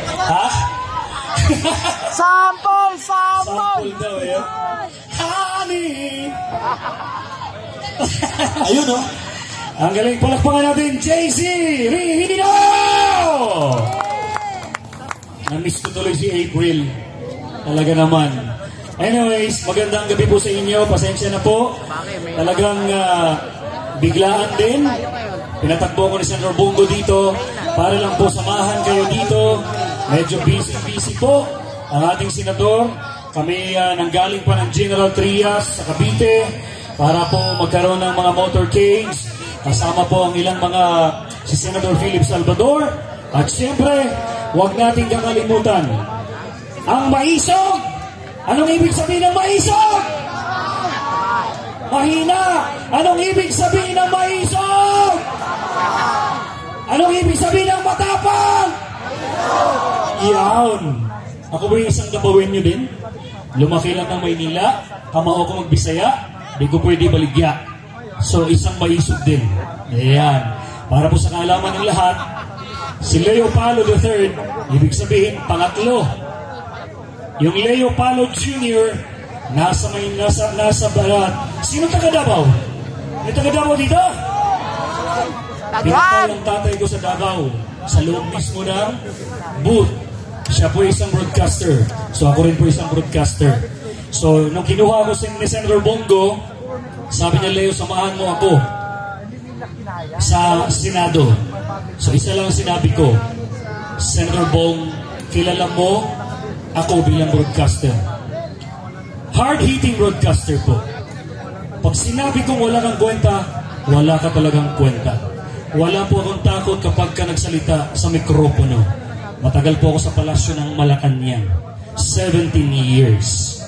Ha? Sample! Sample daw eh. Honey! Ayun oh. Ang galing, palakpakan natin, JC Rihino! Na-miss ko tuloy si April. Talaga naman. Anyways, magandang gabi po sa inyo. Pasensya na po. Talagang biglaan din. Pinatakbo ko ni Senator Bongo dito para lang po samahan kayo dito. Medyo busy po ang ating senador. Kami nanggaling pa ng General Trias sa Cavite para po magkaroon ng mga motorcades. Kasama po ang ilang mga si Senator Philip Salvador. At siyempre, huwag natin kakalimutan ang maisog! Anong ibig sabihin ng maisog? Mahina! Anong ibig sabihin ng maisog? Anong ibig sabihin ng matapang? Iyaon! Ako ba yung isang Dabawin nyo din? Lumaki lang ng Maynila, kamao ko magbisaya, di ko pwede baligya. So, isang maisog din. Ayan. Para po sa kaalaman ng lahat, si Leo Palo III, ibig sabihin, pangatlo. Yung Leo Palo Jr., nasa barat. Sino taga Davao? May taga Davao dito? Pinatay ang tatay ko sa Davao. Sa loob mismo ng booth. Siya po isang broadcaster. So, ako rin po isang broadcaster. So, nung kinuha ko ni Senator Bongo, sabi niya, Leo, samahan mo ako sa Senado. So, isa lang sinabi ko, Senator Bong, kilala mo ako bilang broadcaster. Hard-hitting broadcaster po. Pag sinabi kong wala kang kwenta, wala ka talagang kwenta. Wala po akong takot kapag ka nagsalita sa mikropono. Matagal po ako sa palasyo ng Malacanang. 17 years.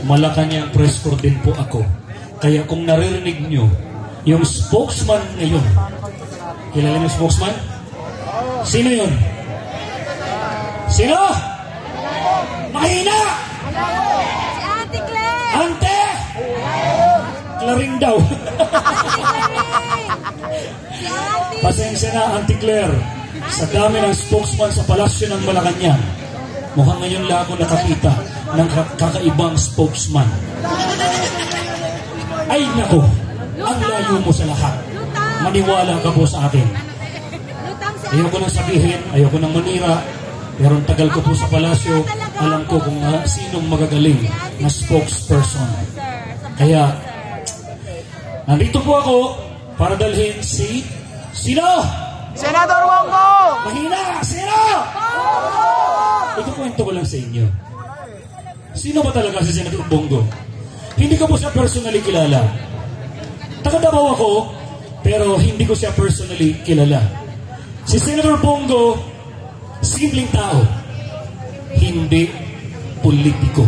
Malacanang press corps din po ako. Kaya kung naririnig nyo, yung spokesman ngayon, kilala niyo yung spokesman? Sino yun? Sino? Mahina! Si Auntie Claire! Ante! Claring daw. Pasensya na, Auntie Claire. Sa dami ng spokesman sa palasyo ng Malacanang, mukhang ngayon lang ako nakakita ng kakaibang spokesman. Ay nako, ang layo mo sa lahat. Maniwala ka po sa akin. Ayoko nang sabihin, ayoko nang manira, pero ang tagal ko po sa palasyo, alam ko kung sinong magagaling na spokesperson. Kaya, nandito po ako para dalhin si... Sino? Senator Bongo! Mahina! Sino? Ikukwento ko lang sa inyo. Sino ba talaga si Senator Bongo? Hindi ko po siya personally kilala. Taga-Davao ako, pero hindi ko siya personally kilala. Si Senator Bongo, simpleng tao. Hindi politiko.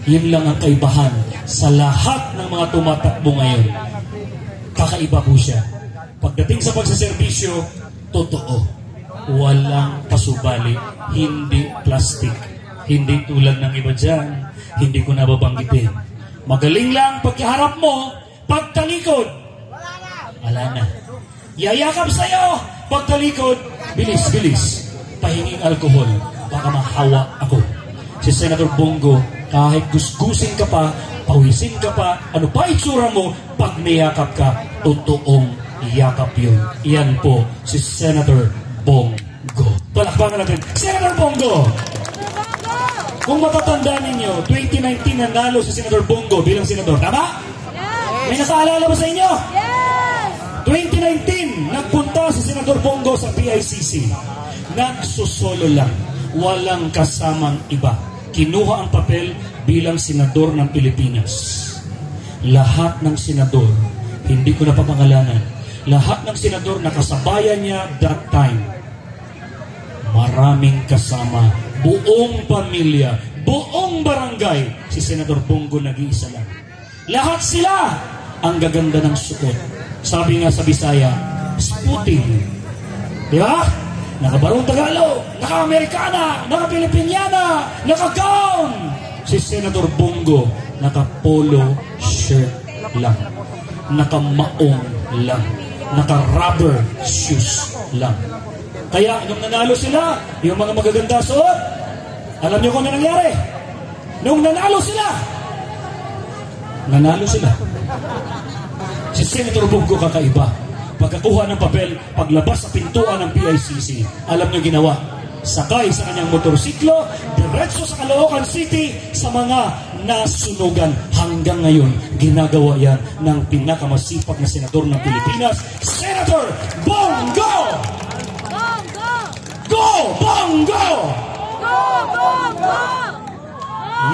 Yun lang ang kaibahan sa lahat ng mga tumatakbo ngayon. Kakaiba po siya. Pagdating sa pagsaserbisyo, totoo. Walang pasubali. Hindi plastic. Hindi tulad ng iba dyan. Hindi ko nababanggitin. Magaling lang pagkaharap mo, pagtalikod. Wala na. Yayakap sa'yo, pagtalikod. Bilis, bilis. Pahinging alkohol. Baka mahawa ako. Si Senator Bongo, kahit gusgusin ka pa, pawisin ka pa, ano pa itsura mo, pag niyakap ka, totoong yakap yun. Iyan po si Senator Bongo. Palakpakan natin, Senator Bongo! Kung matatandaan ninyo, 2019 nanalo si Senator Bongo bilang senador. Tama? Yes! May nakaalala ba sa inyo? Yes! 2019, nagpunta si Senator Bongo sa PICC. Nagsusolo lang. Walang kasamang iba. Kinuha ang papel bilang senador ng Pilipinas. Lahat ng senador, hindi ko na papangalanan, lahat ng senador na kasabayan niya that time, maraming kasama, buong pamilya, buong barangay, si Senator Bongo nag-iisa lang. Lahat sila ang gaganda ng suot. Sabi nga sa Bisaya, Sputing. Di ba? Nakabarong Tagalog, naka-Amerikana, naka-Pilipinyana, naka-gown. Si Senator Bongo, naka-polo shirt lang, naka-maong lang, naka-rubber shoes lang. Kaya nung nanalo sila, yung mga magaganda suot, alam niyo kung ano nangyari? Nung nanalo sila, si Senator Bongo kakaiba. Pagkakuha ng papel, paglabas sa pintuan ng PICC, alam niyo ginawa? Sakay sa kanyang motorsiklo, diretso sa Caloocan City sa mga nasunugan. Hanggang ngayon, ginagawa yan ng pinakamasipag na senador ng Pilipinas, Senator Bongo! Bongo! Go, Bongo! Go, Bongo!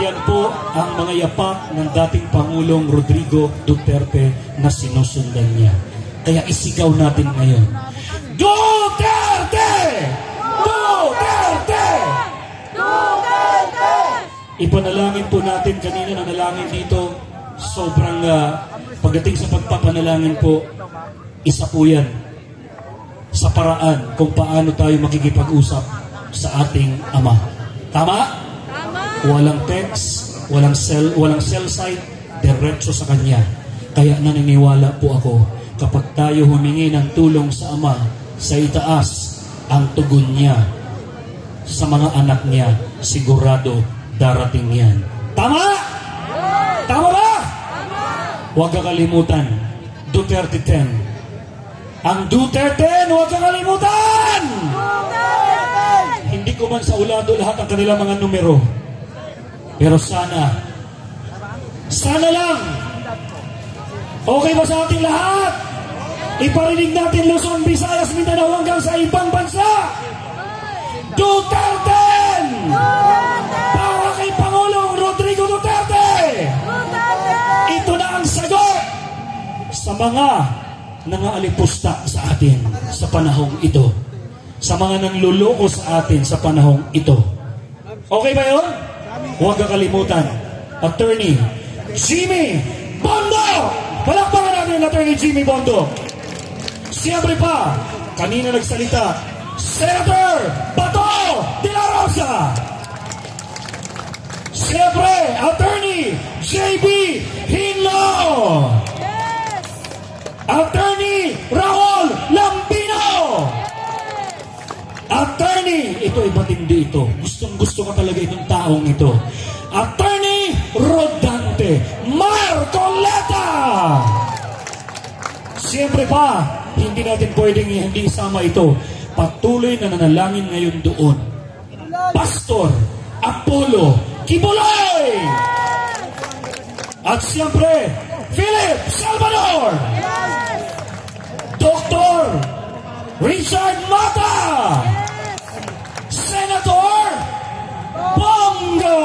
Yan po ang mga yapak ng dating Pangulong Rodrigo Duterte na sinusundan niya. Kaya isigaw natin ngayon, Duterte! Duterte! Duterte! Ipanalangin po natin kanina na nalangin dito. Sobrang pagdating sa pagpapanalangin po, isa po yan sa paraan kung paano tayo makikipag-usap sa ating Ama. Tama? Tama! Walang text, walang cell site, diretso sa Kanya. Kaya naniniwala po ako, kapag tayo humingi ng tulong sa Ama, sa itaas, ang tugon niya sa mga anak niya, sigurado darating yan. Tama? Tama ba? Huwag kakalimutan, Duterte 10. Ang Duterte, huwag kakalimutan! Hindi ko man sa ulado lahat ang kanilang mga numero. Pero sana lang, okay ba sa ating lahat? Iparinig natin Luzon, Visayas, Mindanao hanggang sa ibang bansa. Duterte! Para kay Pangulong Rodrigo Duterte! Ito na ang sagot sa mga nangaalipusta sa atin sa panahong ito. Sa mga nanluloko sa atin sa panahong ito. Okay ba yun? Huwag kakalimutan. Attorney Jimmy Bondo! Palakpakan natin Attorney Jimmy Bondo. Siyempre pa, kanina nagsalita, Senator Bato de la Rosa. Siyempre, Attorney J.B. Hinlo. Yes! Attorney Raul Lambino. Attorney, ito iba tindi ito. Gustong-gusto ka talaga itong taong ito. Attorney Rodante Marcoleta. Siyempre pa, hindi natin pwedeng hindi isama ito. Patuloy na nanalangin ngayon doon. Pastor Apollo Kibuloy! At siyempre, Philip Salvador! Dr. Richard Mata! Senator Bongo!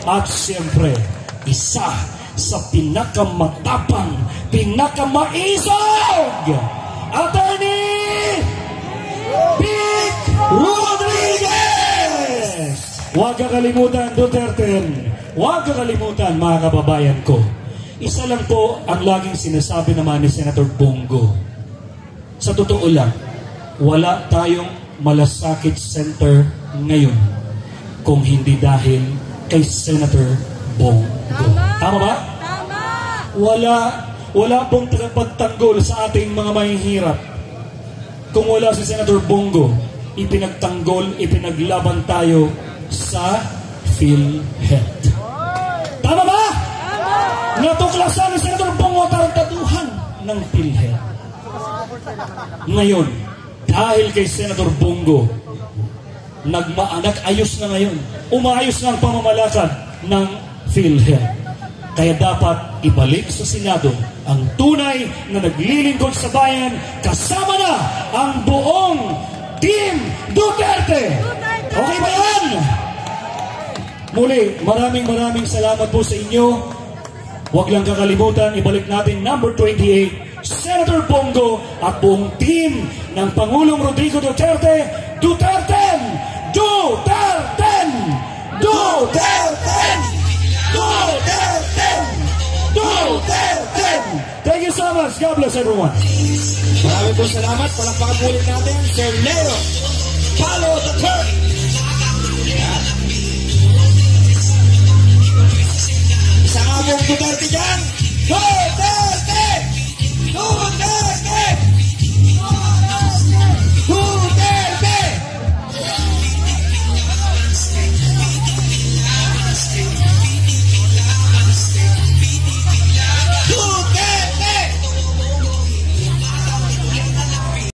At siyempre, isa sa pinakamatapang, pinakamaisog, Attorney Vic Rodriguez! Huwag kakalimutan, Duterte. Huwag kakalimutan, mga kababayan ko. Isa lang po ang laging sinasabi naman ni Senator Bongo. Sa totoo lang, wala tayong malasakit center ngayon kung hindi dahil kay Senator Bongo. Tama ba? Tama! Wala pong pagtanggol sa ating mga mahihirap. Kung wala si Senator Bongo, ipinagtanggol, ipinaglaban tayo sa PhilHealth. Tama ba? Tama! Natuklasan ni Senator Bongo tartaduhan ng PhilHealth. Ngayon, dahil kay Senator Bongo, nag-ayos na ngayon. Umaayos na ang pamamalakad ng PhilHealth. Kaya dapat ibalik sa Senado ang tunay na naglilingkod sa bayan, kasama na ang buong Team Duterte. Okay ba yan? Muli, maraming salamat po sa inyo. Huwag lang kakalimutan, ibalik natin number 28, Senator Bongo at buong team ng Pangulong Rodrigo Duterte. Duterte! Duterte! Duterte! Duterte! Duterte! Thank you so much. God bless everyone. Maraming po salamat. Palakpakan po ulit natin, Sir Leo Palo